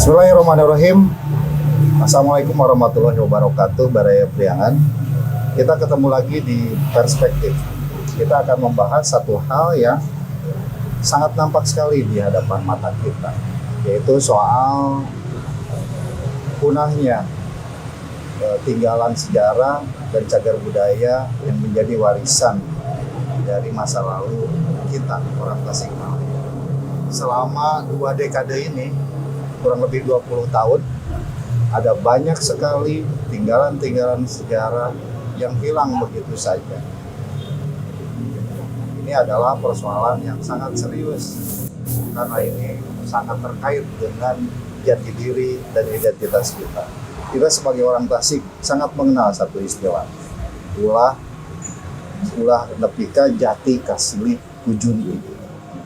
Bismillahirrahmanirrahim. Assalamualaikum warahmatullahi wabarakatuh. Baraya Priangan. Kita ketemu lagi di Perspektif. Kita akan membahas satu hal yang sangat nampak sekali di hadapan mata kita, yaitu soal punahnya tinggalan sejarah dan cagar budaya yang menjadi warisan dari masa lalu kita, orang Tasikmalaya. Selama 2 dekade ini, kurang lebih 20 tahun, ada banyak sekali tinggalan-tinggalan sejarah yang hilang begitu saja. Ini adalah persoalan yang sangat serius, karena ini sangat terkait dengan jati diri dan identitas kita. Kita sebagai orang Tasik sangat mengenal satu istilah, ulah nepika jati kasili ujun.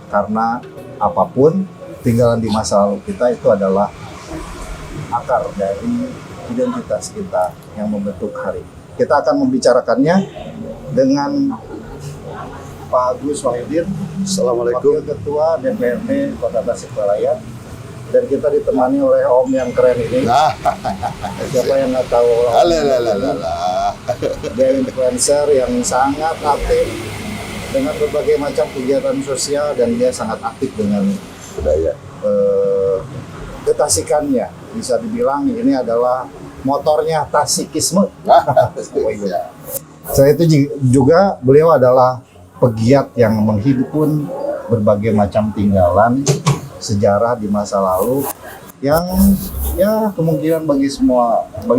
Karena apapun tinggalan di masa lalu kita itu adalah akar dari identitas kita yang membentuk hari. Kita akan membicarakannya dengan Pak Agus Wahyudin, Assalamualaikum. Wakil Ketua DPRD Kota Tasikmalaya, dan kita ditemani oleh Om yang keren ini. Siapa yang nggak tahu? Dia influencer yang sangat aktif dengan berbagai macam kegiatan sosial, dan dia sangat aktif dengan budaya ketasikannya. Bisa dibilang ini adalah motornya Tasikisme. Selain itu juga beliau adalah pegiat yang menghidupkan berbagai macam tinggalan sejarah di masa lalu yang ya kemungkinan bagi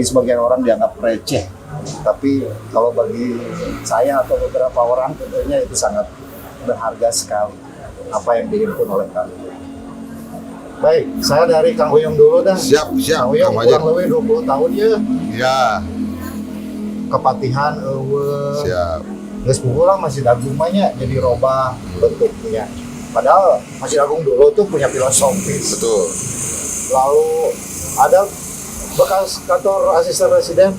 sebagian orang dianggap receh, tapi kalau bagi saya atau beberapa orang tentunya itu sangat berharga sekali apa yang dihimpun oleh kami. Baik, saya dari Kang Huyung dulu dah. Siap. Kang Huyung kurang lebih 20 tahun ya. Ya. Kepatihan Siap. geus puguh lah masih dagungnya jadi robah bentuknya. Padahal Masjid Agung dulu tuh punya filosofis. Betul. Lalu ada bekas kantor asisten residen,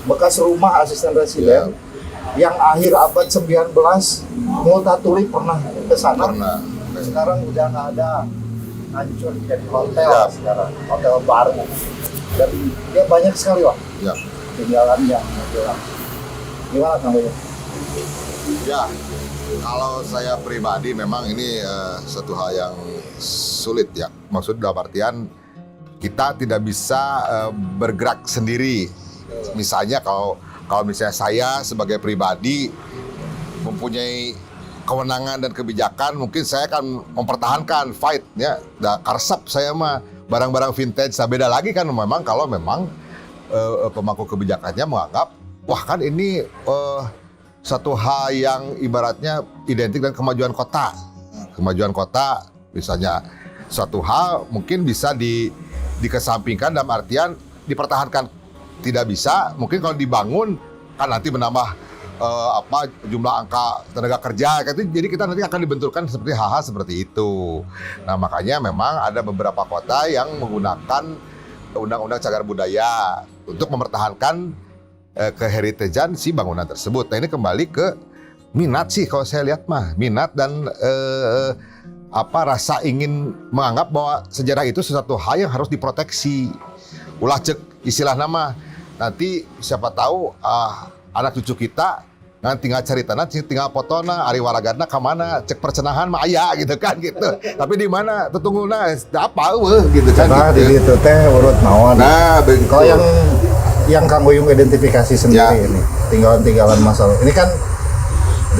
bekas rumah asisten residen yang akhir abad 19 Multatuli pernah ke sana. Pernah. Sekarang udah nggak ada, hancur jadi hotel sekarang, hotel baru. Dan dia banyak sekali lah tinggalannya. Gimana Kang Boyo? Ya, kalau saya pribadi memang ini satu hal yang sulit ya. Maksud dalam artian kita tidak bisa bergerak sendiri. Misalnya kalau misalnya saya sebagai pribadi mempunyai kewenangan dan kebijakan, mungkin saya akan mempertahankan fight ya. Karsap saya mah barang-barang vintage. Nah, beda lagi kan memang kalau memang pemangku kebijakannya menganggap wah kan ini satu hal yang ibaratnya identik dengan kemajuan kota. Kemajuan kota misalnya suatu hal mungkin bisa dikesampingkan dalam artian dipertahankan tidak bisa. Mungkin kalau dibangun kan nanti menambah jumlah angka tenaga kerja. Jadi kita nanti akan dibenturkan seperti hal-hal seperti itu. Nah makanya memang ada beberapa kota yang menggunakan undang-undang cagar budaya untuk mempertahankan keheritagean si bangunan tersebut. Nah ini kembali ke minat sih kalau saya lihat mah, minat dan rasa ingin menganggap bahwa sejarah itu sesuatu hal yang harus diproteksi. Ulah cek istilah nama nanti siapa tahu anak cucu kita nanti tinggal cerita, tinggal fotona, ari waragana ke mana, cek percenahan mah aya gitu kan gitu. Tapi di mana tetunggulna apa gitu kan. Nah, gitu. di itu teh urut naon. Nah, begitu. Kalau yang Kang Huyung identifikasi sendiri ini, tinggalan-tinggalan masa lalu. Ini kan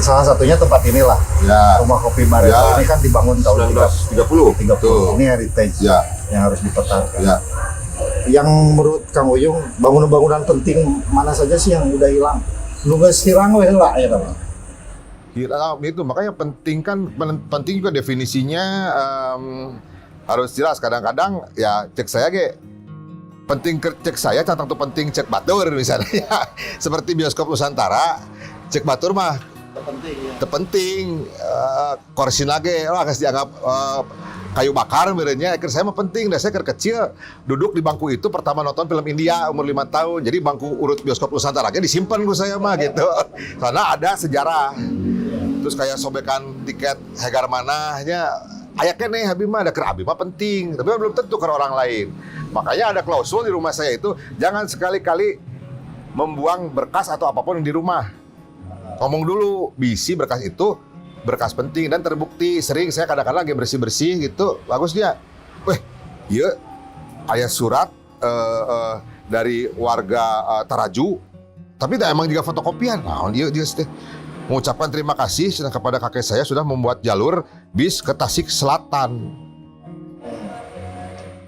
salah satunya tempat inilah. Ya. Rumah Kopi Barito ini kan dibangun tahun 1930. 30. Ini heritage yang harus dipertahankan. Ya. Yang menurut Kang Huyung, bangunan-bangunan penting mana saja sih yang udah hilang? Nu geus hirang we heula ya teman. Hilang itu makanya penting juga definisinya harus jelas. Kadang-kadang ya cek saya penting cek saya tentang tuh penting cek batur misalnya. Seperti bioskop Nusantara, cek batur mah terpenting korsin lagi geus dianggap kayu bakar merenya. Saya mah penting, dan saya kecil duduk di bangku itu pertama nonton film India umur 5 tahun. Jadi bangku urut bioskop Nusantara disimpan gue saya mah gitu. Karena ada sejarah. Terus kayak sobekan tiket Hegar Manahnya ayaknya nih Habib mah ada ke Habib mah penting, tapi belum tentu ke orang lain. Makanya ada klausul di rumah saya itu jangan sekali-kali membuang berkas atau apapun di rumah. Ngomong dulu, bisi berkas itu berkas penting dan terbukti. Sering saya kadang-kadang lagi bersih-bersih gitu, bagus dia. Weh, iya aya surat dari warga Taraju, tapi emang juga fotokopian. Nah, dia mengucapkan terima kasih kepada kakek saya sudah membuat jalur bis ke Tasik Selatan.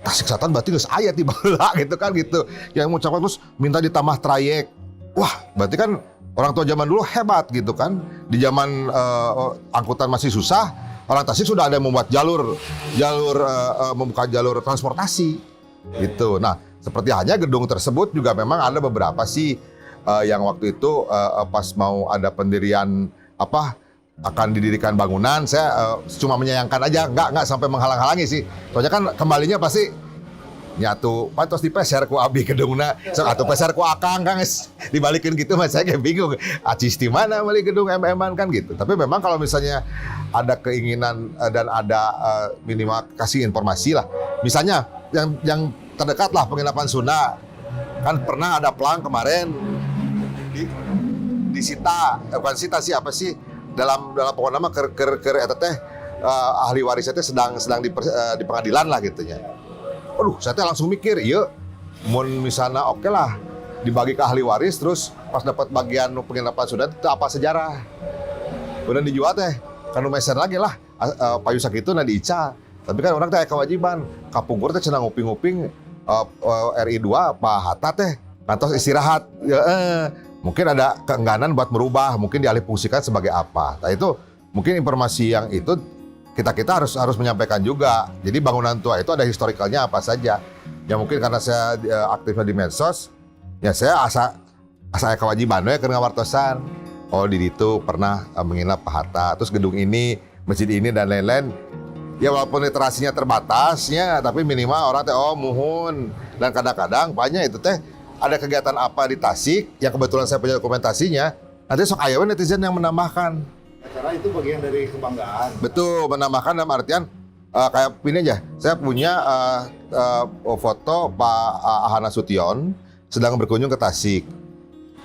Tasik Selatan berarti geus aya ti baheula gitu kan gitu. Yang mengucapkan terus minta ditambah trayek. Wah, berarti kan orang tua zaman dulu hebat gitu kan. Di zaman angkutan masih susah, orang Tasik sudah ada yang membuat membuka jalur transportasi gitu. Nah, seperti halnya gedung tersebut juga memang ada beberapa sih yang waktu itu pas mau ada pendirian akan didirikan bangunan, saya cuma menyayangkan aja, nggak sampai menghalang-halangi sih. Soalnya kan kembalinya pasti nyatu pantos dipeser ku abi gedungna, atau peser ku akang kan dibalikin gitu, mas saya kayak bingung. Acis di mana beli gedung MM-an kan gitu. Tapi memang kalau misalnya ada keinginan dan ada minimal kasih informasi lah. Misalnya yang terdekat lah penginapan Sunda, kan pernah ada pelang kemarin disita, bukan sita sih apa sih dalam pokoknya nama ker eta teh ahli warisnya teh sedang di pengadilan lah gitunya. Aduh, saya teh langsung mikir, iya, mun misalnya oke lah dibagi ke ahli waris, terus pas dapat bagian penginapan Sunda itu apa sejarah, udah dijual teh, kan lumayan lagi lah, payu sakitu na diica. Tapi kan orang teh kewajiban, kapungkur teh cenah nguping-nguping RI 2 Pak Hatta teh kantos istirahat. Mungkin ada keengganan buat merubah, mungkin dialihfungsikan sebagai apa. Nah itu mungkin informasi yang itu kita harus menyampaikan juga. Jadi bangunan tua itu ada historikalnya apa saja. Ya mungkin karena saya aktifnya di medsos, ya saya asa kewajiban ya ke ngawartosan. Oh di itu pernah menginap Pak Hatta, terus gedung ini, masjid ini dan lain-lain. Ya walaupun literasinya terbatas ya, tapi minimal orang teh muhun. Dan kadang-kadang banyak itu teh ada kegiatan apa di Tasik yang kebetulan saya punya dokumentasinya, nanti sok aya netizen yang menambahkan. Karena itu bagian dari kebanggaan. Betul, menambahkan dalam artian kayak ini aja. Saya punya foto Pak Ahana Sution sedang berkunjung ke Tasik.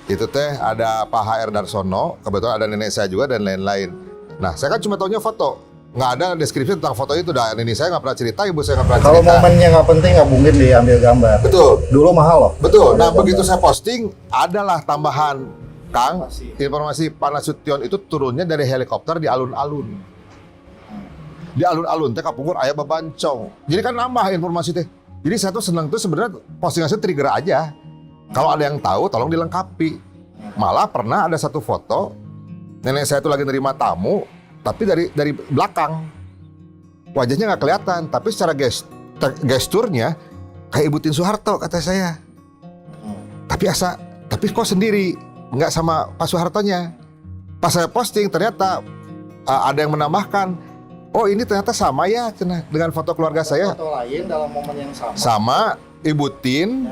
Itu teh ada Pak HR Darsono, kebetulan ada nenek saya juga dan lain-lain. Nah, saya kan cuma taunya foto. Nggak ada deskripsi tentang foto itu. Dan ini saya nggak pernah cerita, ibu saya nggak pernah cerita. Kalau momennya nggak penting, nggak mungkin diambil gambar. Betul. Dulu mahal loh. Betul. Nah begitu saya posting, adalah tambahan, Kang, informasi Pak Nasution itu turunnya dari helikopter di alun-alun. Di alun-alun teh kapungkur aya babancong. Jadi kan nambah informasi teh. Jadi saya tuh senang tuh sebenarnya postingan saya trigger aja. Kalau ada yang tahu, tolong dilengkapi. Malah pernah ada satu foto, nenek saya tuh lagi nerima tamu, tapi dari belakang wajahnya nggak kelihatan, tapi secara gesturnya kayak Ibu Tin Soeharto kata saya. Tapi kok sendiri, nggak sama Pak Soehartonya. Pas saya posting ternyata ada yang menambahkan, oh ini ternyata sama ya dengan foto keluarga saya. Foto lain dalam momen yang sama. Sama Ibu Tin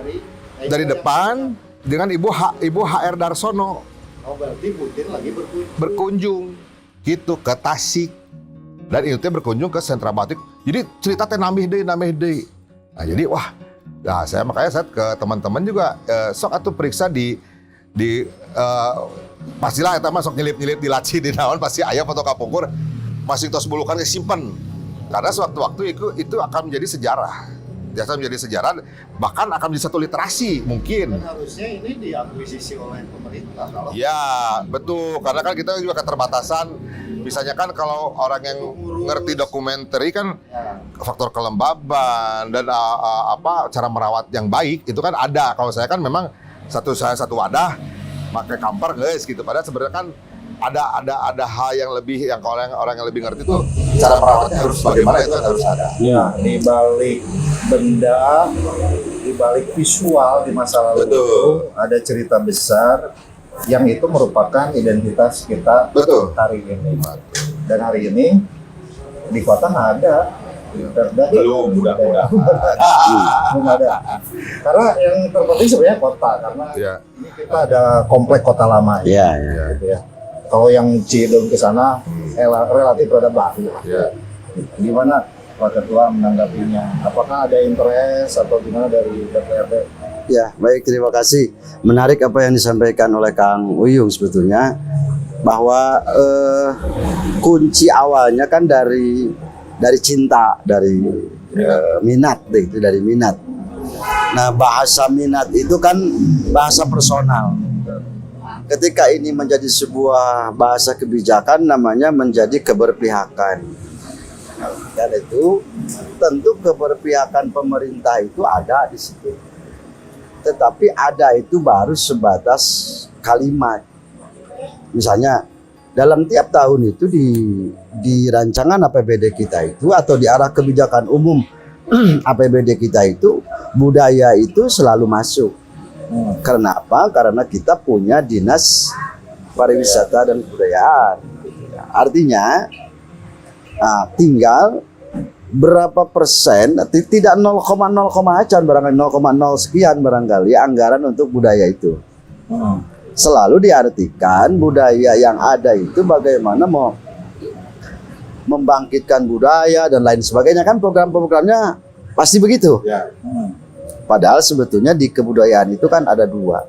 dari depan dengan Ibu HR Darsono. Oh berarti Ibu Tin lagi berkunjung gitu ke Tasik, dan itu berkunjung ke sentra batik. Jadi cerita teh nambah deh. Nah jadi makanya saya ke teman-teman juga sok atuh periksa di pastilah eta mah sok nyelip-nyelip di laci di naon pasti aya foto kapungkur masih tos bulukan simpen. Karena sewaktu-waktu itu akan menjadi sejarah. Biasa menjadi sejarah, bahkan akan menjadi satu literasi mungkin. Dan harusnya ini diakuisisi oleh pemerintah. Ya betul, karena kan kita juga keterbatasan. Misalnya kan kalau orang yang ngerti dokumenter kan faktor kelembaban dan cara merawat yang baik itu kan ada. Kalau saya kan memang satu wadah pakai kamper guys gitu. Padahal sebenarnya kan ada hal yang lebih, yang kalau orang yang lebih ngerti tuh cara merawatnya harus bagaimana itu harus ada. Ya, di balik benda, di balik visual di masa lalu itu ada cerita besar yang itu merupakan identitas kita hari ini. Dan hari ini di kota nggak ada. Belum ada. Karena yang terpenting sebenarnya kota, karena ini kita ada komplek kota lama. Gitu ya. Kalau yang Cideng ke sana relatif rada baru. Gimana Pak Ketua menanggapinya? Apakah ada interest atau gimana dari DPRD? Ya, baik, terima kasih. Menarik apa yang disampaikan oleh Kang Uyung sebetulnya, bahwa kunci awalnya kan dari cinta, dari minat, itu dari minat. Nah, bahasa minat itu kan bahasa personal. Ketika ini menjadi sebuah bahasa kebijakan, namanya menjadi keberpihakan. Dan itu tentu keberpihakan pemerintah itu ada di situ. Tetapi ada itu baru sebatas kalimat. Misalnya dalam tiap tahun itu di rancangan APBD kita itu atau di arah kebijakan umum APBD kita itu budaya itu selalu masuk. Karena apa? Karena kita punya dinas pariwisata dan kebudayaan. Artinya tinggal berapa persen, tidak 0,0 acan barangkali 0,0 sekian barangkali anggaran untuk budaya itu. Selalu diartikan budaya yang ada itu bagaimana mau membangkitkan budaya dan lain sebagainya, kan program-programnya pasti begitu. Padahal sebetulnya di kebudayaan itu kan ada dua.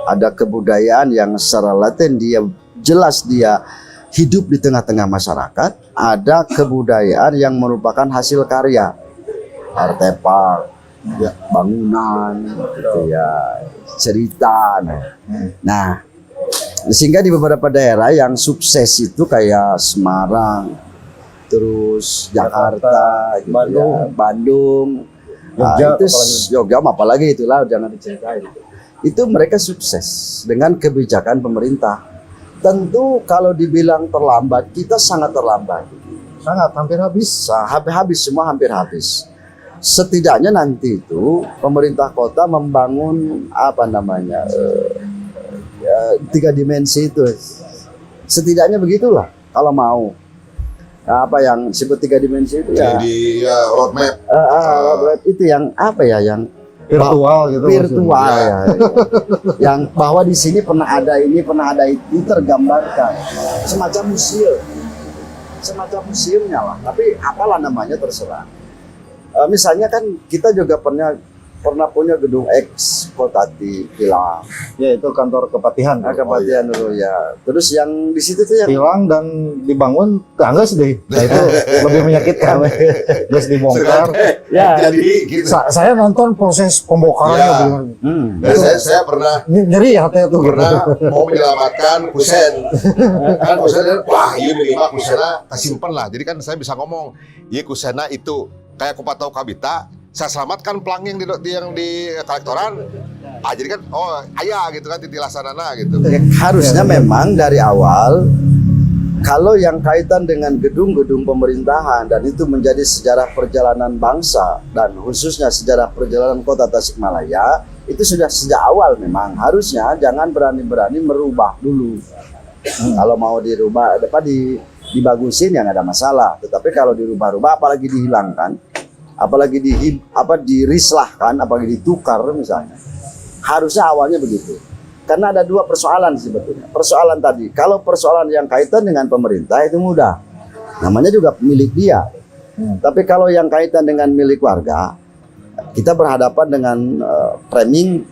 Ada kebudayaan yang secara laten dia jelas dia hidup di tengah-tengah masyarakat. Ada kebudayaan yang merupakan hasil karya, artefak, bangunan, gitu ya, cerita. Nah, sehingga di beberapa daerah yang sukses itu kayak Semarang, terus Jakarta, gitu Bandung, Jogja apalagi itulah jangan diceritain. Itu mereka sukses dengan kebijakan pemerintah. Tentu kalau dibilang terlambat, kita sangat terlambat. Sangat, hampir habis. Semua hampir habis. Setidaknya nanti itu pemerintah kota membangun apa namanya 3 dimensi itu. Setidaknya begitulah kalau mau. Apa yang disebut 3 dimensi itu ya? Di roadmap. Roadmap itu yang apa ya? Yang Virtual gitu. virtual ya. Yang bahwa di sini pernah ada ini, pernah ada itu tergambarkan. Semacam museumnya lah. Tapi apalah namanya terserah. Misalnya kan kita juga pernah punya gedung X Kotati Pilang. Ya, itu kantor Kepatihan. Kepatihan dulu ya. Terus yang di situ tuh yang hilang dan dibangun tanggas deh. Nah, itu lebih menyakitkan. Terus dibongkar. ya. Jadi gitu. Saya nonton proses pembongkarannya. Dan saya pernah Nyeri hati itu. pernah mau menyelamatkan kusen. Kan kusen, wah iya minimal kusena kesimpan lah. Jadi kan saya bisa ngomong, iya kusena itu kayak kupat tahu kabita, saya selamatkan pelang yang di kolektoran. Jadi kan ayah gitu kan titi lasanana gitu. Harusnya memang dari awal kalau yang kaitan dengan gedung-gedung pemerintahan dan itu menjadi sejarah perjalanan bangsa dan khususnya sejarah perjalanan kota Tasikmalaya, itu sudah sejak awal memang harusnya jangan berani-berani merubah dulu. Kalau mau dirubah dibagusin ya nggak ada masalah. Tetapi kalau dirubah-rubah apalagi dihilangkan, apalagi dirislahkan, apalagi ditukar misalnya, harusnya awalnya begitu. Karena ada 2 persoalan sebetulnya. Persoalan tadi, kalau persoalan yang kaitan dengan pemerintah itu mudah, namanya juga milik dia. Tapi kalau yang kaitan dengan milik warga, kita berhadapan dengan framing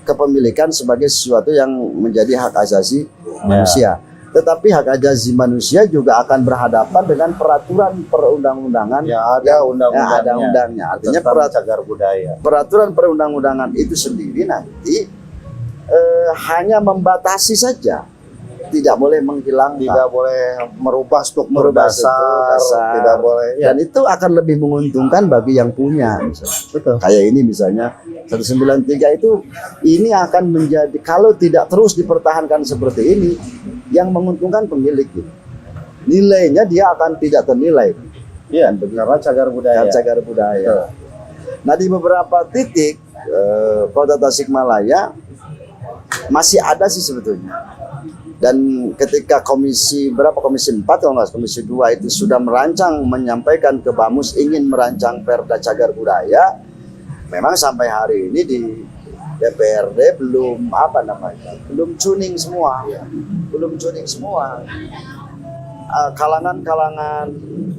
kepemilikan sebagai sesuatu yang menjadi hak asasi manusia. Tetapi hak asasi manusia juga akan berhadapan dengan peraturan perundang-undangan Ya, ada undang-undangnya. ada undangnya. Artinya cagar budaya. peraturan perundang-undangan itu sendiri nanti hanya membatasi saja, tidak boleh menghilangkan, Tidak boleh merubah struktur merubah dasar, dasar. tidak boleh. Ya, Dan itu akan lebih menguntungkan bagi yang punya. Misalnya. betul. Kayak ini misalnya 193 itu ini akan menjadi, kalau tidak terus dipertahankan seperti ini, yang menguntungkan pemilik gitu. Nilainya dia akan tidak ternilai. Iya, karena cagar budaya. Cagar budaya. Nah, di beberapa titik kota Tasikmalaya masih ada sih sebetulnya. Dan ketika komisi 4 kalau nggak komisi 2 itu sudah merancang, menyampaikan ke Bamus ingin merancang perda cagar budaya, memang sampai hari ini di DPRD belum tuning semua, kalangan-kalangan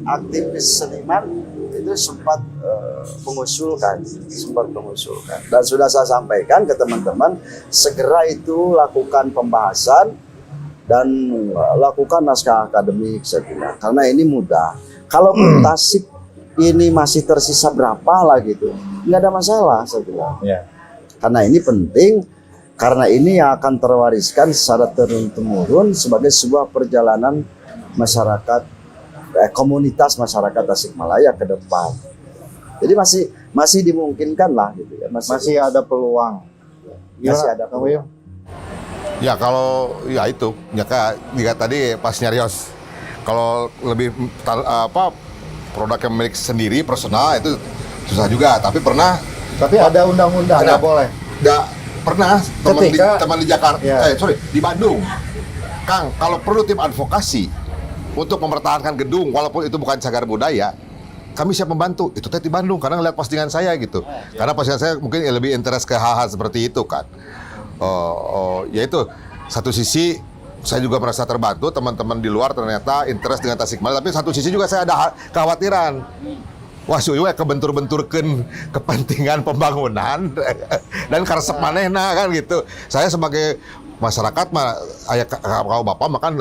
aktivis seniman itu sempat mengusulkan dan sudah saya sampaikan ke teman-teman segera itu lakukan pembahasan dan lakukan naskah akademik saya bilang karena ini mudah. Kalau Tasik ini masih tersisa berapa lah gitu, nggak ada masalah saya bilang. Ya. Karena ini penting, karena ini yang akan terwariskan secara turun-temurun sebagai sebuah perjalanan masyarakat, komunitas masyarakat Tasikmalaya ke depan. Jadi masih dimungkinkan lah gitu ya. Masih ada peluang. Masih ada Kang Uyung? Ya kalau ya itu ya kayak jika tadi pas nyarios kalau lebih produk yang milik sendiri personal itu susah juga, tapi pernah Tapi ada undang-undang nggak boleh. nggak pernah Ketika- teman di Jakarta Ya. di Bandung, Kang, kalau perlu tim advokasi untuk mempertahankan gedung walaupun itu bukan cagar budaya, kami siap membantu. Itu teh di Bandung karena ngeliat postingan saya gitu. Karena postingan saya mungkin lebih interest ke hal-hal seperti itu kan. Ya itu satu sisi saya juga merasa terbantu, teman-teman di luar ternyata interest dengan Tasikmalaya, tapi satu sisi juga saya ada kekhawatiran. Wah, suyu kebentur-benturkeun kepentingan pembangunan dan karesep manehna kan gitu. Saya sebagai masyarakat mah aya kalau Bapak makan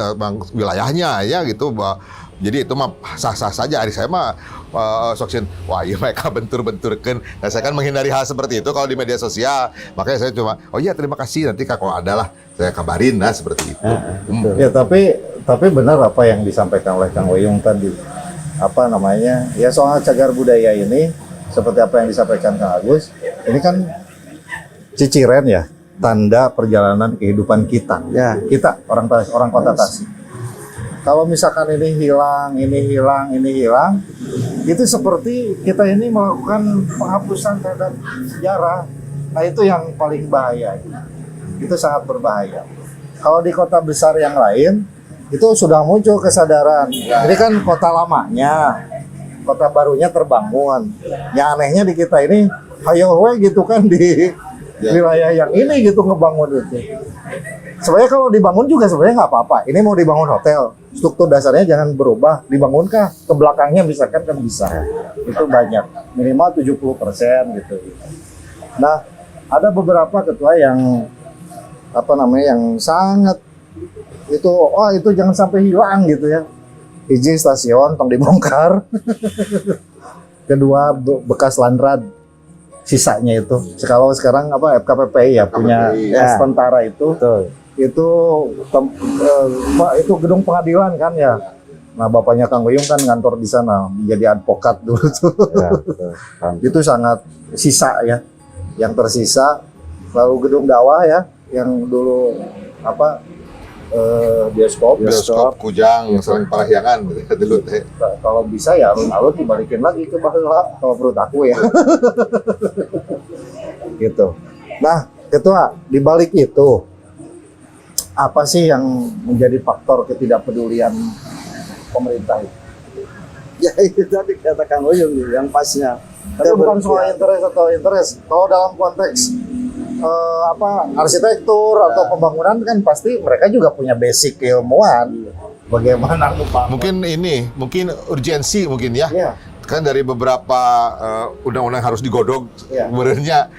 wilayahnya ya gitu. Jadi itu mah sah-sah saja. Adik saya mah soksin, wah iya mereka bentur-benturkeun. Nah, saya kan menghindari hal seperti itu kalau di media sosial. Makanya saya cuma, oh iya terima kasih, nanti kalau ada lah saya kabarin lah seperti itu. Ya tapi benar apa yang disampaikan oleh Kang Uyung tadi. Apa namanya? Ya soal cagar budaya ini seperti apa yang disampaikan Kang Agus, ini kan ciciren ya, tanda perjalanan kehidupan kita. Ya. Kita orang Kota Tasik. Kalau misalkan ini hilang, itu seperti kita ini melakukan penghapusan terhadap sejarah. Nah itu yang paling bahaya. Itu sangat berbahaya. Kalau di kota besar yang lain, itu sudah muncul kesadaran. Ini kan kota lamanya, kota barunya terbangun. Yang anehnya di kita ini, hayo we gitu kan di wilayah yang ini gitu ngebangun itu. Sebenarnya kalau dibangun juga sebenarnya nggak apa-apa. Ini mau dibangun hotel, struktur dasarnya jangan berubah. Dibangunkah ke belakangnya misalkan kan bisa. Itu banyak, minimal 70% gitu. Nah, ada beberapa ketua yang yang sangat itu jangan sampai hilang gitu ya. Hiji stasiun tong dibongkar. Kedua bekas landrad sisanya itu. Kalau sekarang FKPPI ya punya pos tentara itu. Betul. Itu gedung pengadilan kan ya. Nah, bapaknya Kang Uyung kan ngantor di sana menjadi advokat dulu tuh. Ya, betul. Itu sangat sisa ya. Yang tersisa lalu gedung dakwah ya yang dulu bioskop Kujang sering parahyangan dulu teh. kalau bisa ya alun-alun dibalikin lagi ke baheula kalau menurut aku ya. Gitu. Nah, Ketua, di balik itu apa sih yang menjadi faktor ketidakpedulian pemerintah itu? Ya itu tadi kata Kang Uyung yang pasnya. Tapi bukan soal interest. Kalau dalam konteks arsitektur atau pembangunan kan pasti mereka juga punya basic keilmuan bagaimana Mungkin urgensi mungkin ya. Iya. Kan dari beberapa undang-undang harus digodog Iya. sebenarnya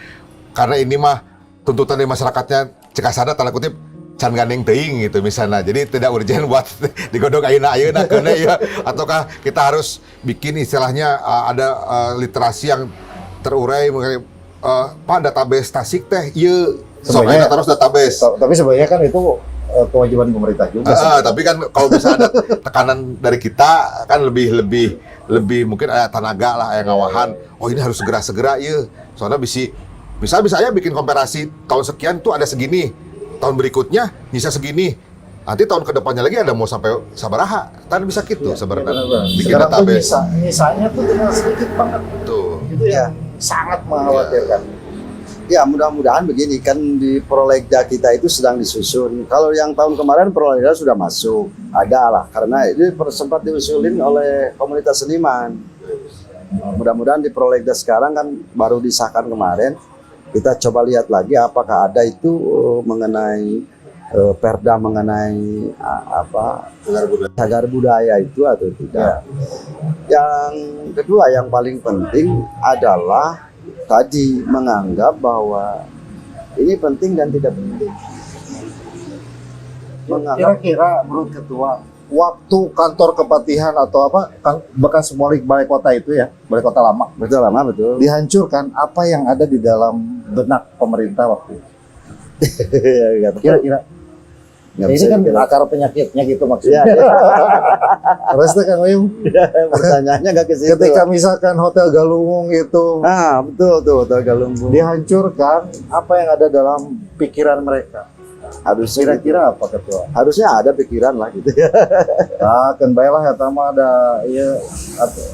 karena ini mah tuntutan dari masyarakatnya cekasana tanda kutip can gandeng teuing gitu misalnya. Jadi tidak urgent buat digodog ayeuna kena ya ataukah kita harus bikin istilahnya ada literasi yang terurai mengenai Pak database Tasik teh ieu soalnya terus database. Tapi sebenarnya kan itu kewajiban pemerintah juga. Tapi kan kalau bisa ada tekanan dari kita kan lebih mungkin ada tenaga lah yang ngawahan. Oh ini harus segera ya. Soalnya bisa ya bikin komparasi tahun sekian tuh ada segini, tahun berikutnya bisa segini. Nanti tahun kedepannya lagi ada mau sampai sabaraha. Kan bisa gitu sebenarnya. Bikin Sekarang tuh database. nyisanya tuh tinggal sedikit banget. Tuh. Itu yang sangat mengkhawatirkan. Ya mudah-mudahan begini kan di prolegda kita itu sedang disusun. Kalau yang tahun kemarin prolegda sudah masuk, ada lah karena ini sempat diusulin oleh komunitas seniman. Mudah-mudahan di prolegda sekarang kan baru disahkan kemarin. Kita coba lihat lagi apakah ada itu mengenai perda mengenai cagar budaya itu atau tidak. Yang kedua yang paling penting adalah tadi menganggap bahwa ini penting dan tidak penting. Menganggap Kira-kira menurut ketua, waktu kantor kepatihan atau apa kan bekas balai kota itu ya, balai kota lama betul lama betul. dihancurkan, apa yang ada di dalam benak pemerintah waktu itu? Nggak tahu. Kira-kira Nggak ini bisa kan dikira. akar penyakitnya gitu Iya, maksudnya. Terus tuh Kang Uyung, pertanyaannya nggak ke situ. ketika misalkan Hotel Galunggung itu Ah, betul tuh Hotel Galunggung. dihancurkan, apa yang ada dalam pikiran mereka? Harusnya Kira-kira apa ketua? harusnya ada pikiran lah gitu ya. Ah, kan baiklah ya tama ada ya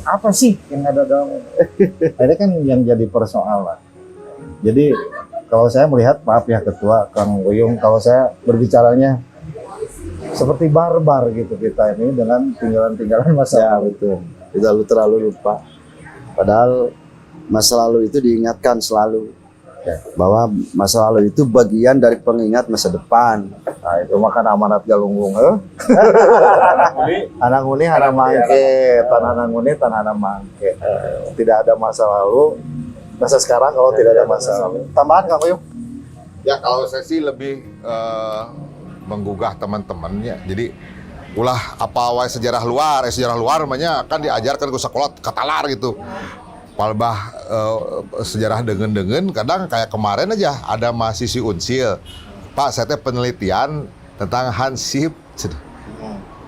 apa sih yang ada dalam ini kan yang jadi persoalan. Jadi kalau saya melihat, maaf ya ketua Kang Uyung, kalau saya berbicaranya seperti barbar gitu kita ini dengan tinggalan-tinggalan masa Ya lalu. betul. Kita terlalu lupa. Padahal masa lalu itu diingatkan selalu. Ya. Bahwa masa lalu itu bagian dari pengingat masa depan. Nah itu makan amanat Galunggung, anak uni, anak mangke, tanah uni, tanah mangke. Tidak ada masa lalu, masa sekarang kalau tidak ada masa lalu. Tambahan Kang Uyung? Ya kalau saya sih lebih menggugah teman-temannya. Jadi ulah apa wae sejarah luar namanya kan diajarkan ke sekolah katalar gitu. Palbah sejarah dengan kadang kayak kemarin aja ada mahasiswi Unsil. Pak, saya teh penelitian tentang Hansip.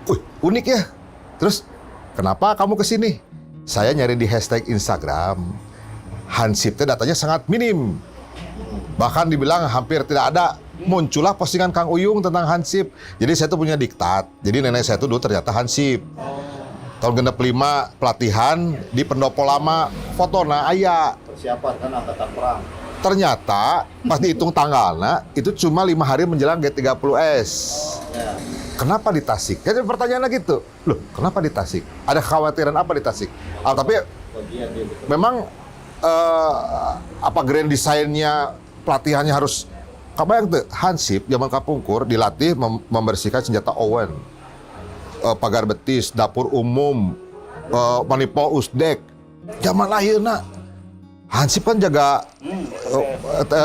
Wih, unik ya. Terus kenapa kamu kesini? Saya nyari di hashtag Instagram. Hansip teh datanya sangat minim. Bahkan dibilang hampir tidak ada. Muncullah postingan Kang Uyung tentang Hansip. Jadi saya tuh punya diktat. Jadi nenek saya tuh dulu ternyata Hansip. Tahun genep 5 pelatihan di pendopo lama, fotona aya. Persiapan kan angkatan perang. Ternyata pas dihitung tanggalnya itu cuma 5 hari menjelang G30S. Ya. Kenapa di Tasik? Jadi pertanyaannya gitu. Loh, kenapa di Tasik? Ada kekhawatiran apa di Tasik? Tapi memang apa grand desainnya pelatihannya harus kebayang tuh Hansip zaman kapungkur dilatih membersihkan senjata Owen. Pagar betis, dapur umum, manipo usdek. Zaman lahirna Hansip kan jaga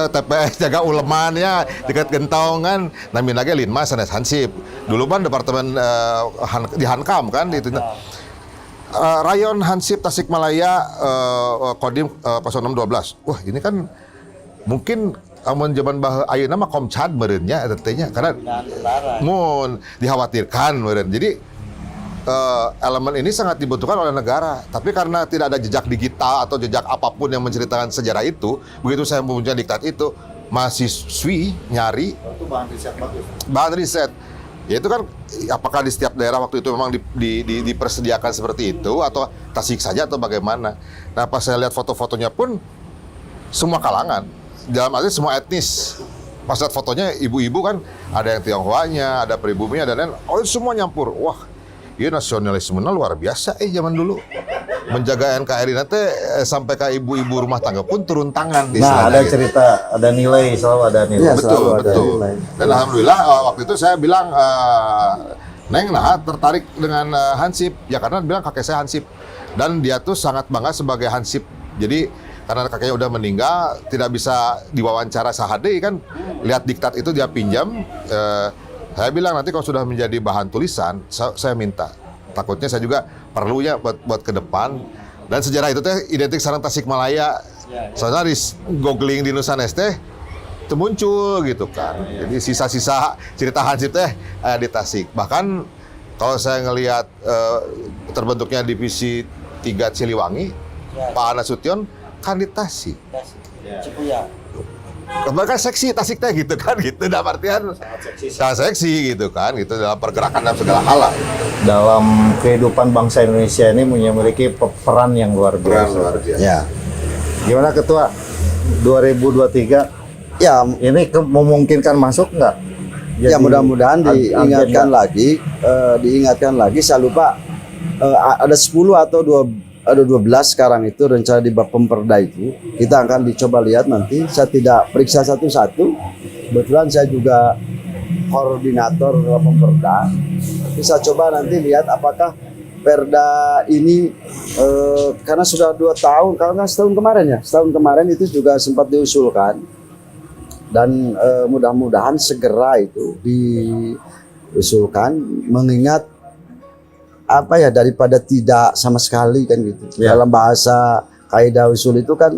TPS, jaga ulemannya dekat gentongan. Namin lagi Linma sanes Hansip. Dulu kan departemen di Hankam kan itu. Rayon Hansip Tasikmalaya Kodim 0612. Wah, ini kan mungkin amun zaman ayeuna mah Komcad meureunnya eta teh nya karena mun dikhawatirkan meureun. Jadi elemen ini sangat dibutuhkan oleh negara. Tapi karena tidak ada jejak digital atau jejak apapun yang menceritakan sejarah itu, begitu saya mempunyai diktat itu, mahasiswi nyari Itu bahan riset bagus. bahan riset. Ya itu kan apakah di setiap daerah waktu itu memang dipersediakan seperti itu atau Tasik saja atau bagaimana. Nah pas saya lihat foto-fotonya pun semua kalangan, dalam arti semua etnis. Pas lihat fotonya ibu-ibu kan ada yang Tionghoanya, ada pribuminya dan lain. Oh semua nyampur. Wah, iya nasionalismenya luar biasa zaman dulu. Menjaga NKRI nanti sampai ke ibu-ibu rumah tangga pun turun tangan. Nah, ada gitu. cerita, ada nilai, selalu ada nilai. Iya, Betul, selalu ada betul. nilai. Dan alhamdulillah waktu itu saya bilang, Neng nah tertarik dengan Hansip. Ya karena bilang kakek saya Hansip. Dan dia tuh sangat bangga sebagai Hansip. Jadi karena kakeknya udah meninggal, tidak bisa diwawancara sahade kan. Lihat diktat itu dia pinjam. Saya bilang nanti kalau sudah menjadi bahan tulisan, saya minta. Takutnya saya juga perlunya buat ke depan. Dan sejarah itu teh identik sareng Tasikmalaya. Soalnya di googling di Nusanes teh itu muncul gitu kan. Jadi sisa-sisa cerita Hansip teh di Tasik. Bahkan kalau saya ngelihat terbentuknya divisi 3 Ciliwangi, Pak Anasution kan di Tasik. Cipuya. Kemarin kan seksi Tasik teh gitu kan gitu. Dalam artian sangat seksi gitu kan gitu dalam pergerakan dan segala hal lah. Dalam kehidupan bangsa Indonesia ini memiliki peran yang luar biasa. Luar biasa. Ya. Gimana Ketua? 2023 Ya, ini memungkinkan masuk nggak? ya Jadi, mudah-mudahan diingatkan lagi. Saya lupa ada 10 atau 12 sekarang itu rencana di Bapemperda itu. Kita akan dicoba lihat nanti. Saya tidak periksa satu-satu. Kebetulan saya juga koordinator Bapemperda. Tapi saya coba nanti lihat apakah Perda ini karena sudah 2 tahun, kalau nggak setahun kemarin ya, setahun kemarin itu juga sempat diusulkan dan mudah-mudahan segera itu diusulkan, mengingat apa ya, daripada tidak sama sekali kan gitu. Ya. Dalam bahasa kaidah usul itu kan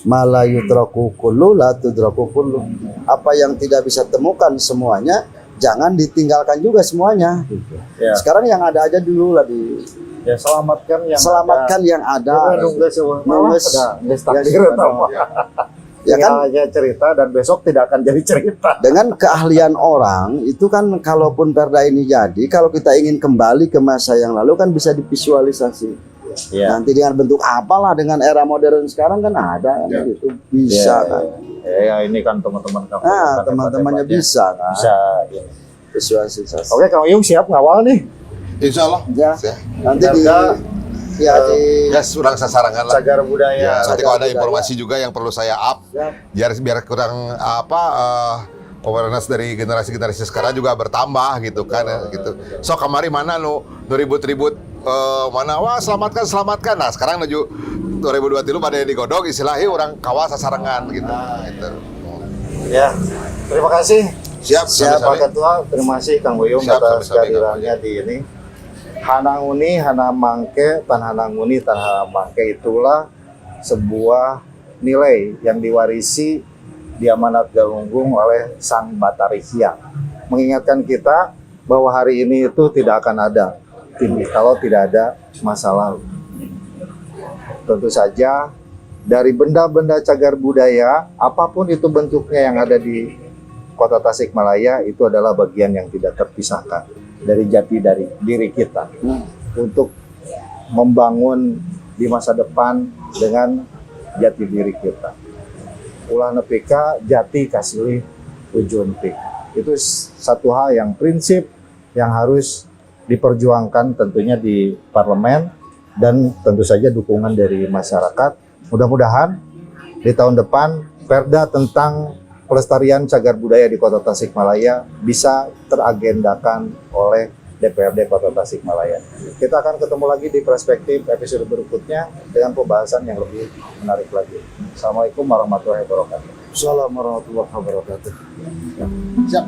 mala yudraku kullu la tudraku kullu. Apa yang tidak bisa temukan semuanya, jangan ditinggalkan juga semuanya. Gitu. Ya. Sekarang yang ada aja dulu lah Ya selamatkan yang ada. nunggu semua Nunggus. takdir atau Ya kan, aja cerita dan besok tidak akan jadi cerita. dengan keahlian orang itu kan, kalaupun perda ini jadi, kalau kita ingin kembali ke masa yang lalu kan bisa divisualisasi. Ya. Nanti dengan bentuk apalah, dengan era modern sekarang kan ada kan, gitu. Bisa kan. Ya ini kan teman-teman kamu. Nah, teman-temannya bisa kan. Bisa. Ya. Visualisasi. Oke, Kang Uyung siap ngawal nih. Insya Allah. Ya. Nanti Jaga, di Ya, kurang sasarangan lah. cagar budaya. Ya, nanti kalau ada budaya. informasi juga yang perlu saya up, biar kurang awareness dari generasi sekarang juga bertambah gitu kan, gitu. So kemarin mana nu ribut-ribut mana wah selamatkan. Nah, sekarang menuju 2023 pada digodog istilahnya orang kawas sasarangan gitu. Gitu. Ya. Terima kasih Siap, Pak sami-sami. Ketua. Terima kasih Kang Uyung Siap, atas sami-sami, kehadirannya di ini. Hananguni, Hanamangke, Tan Hananguni, Tan Hanamangke itulah sebuah nilai yang diwarisi di amanat Galunggung oleh Sang Batari Hyang. Mengingatkan kita bahwa hari ini itu tidak akan ada kalau tidak ada masa lalu. Tentu saja dari benda-benda cagar budaya, apapun itu bentuknya yang ada di Kota Tasikmalaya, itu adalah bagian yang tidak terpisahkan dari jati dari diri kita untuk membangun di masa depan dengan jati diri kita. Ulah nepika jati kasih ujun pik. Itu satu hal yang prinsip yang harus diperjuangkan tentunya di parlemen dan tentu saja dukungan dari masyarakat. Mudah-mudahan di tahun depan perda tentang pelestarian cagar budaya di Kota Tasikmalaya bisa teragendakan oleh DPRD Kota Tasikmalaya. Kita akan ketemu lagi di perspektif episode berikutnya dengan pembahasan yang lebih menarik lagi. Assalamualaikum warahmatullahi wabarakatuh. Assalamualaikum warahmatullahi wabarakatuh. Siap.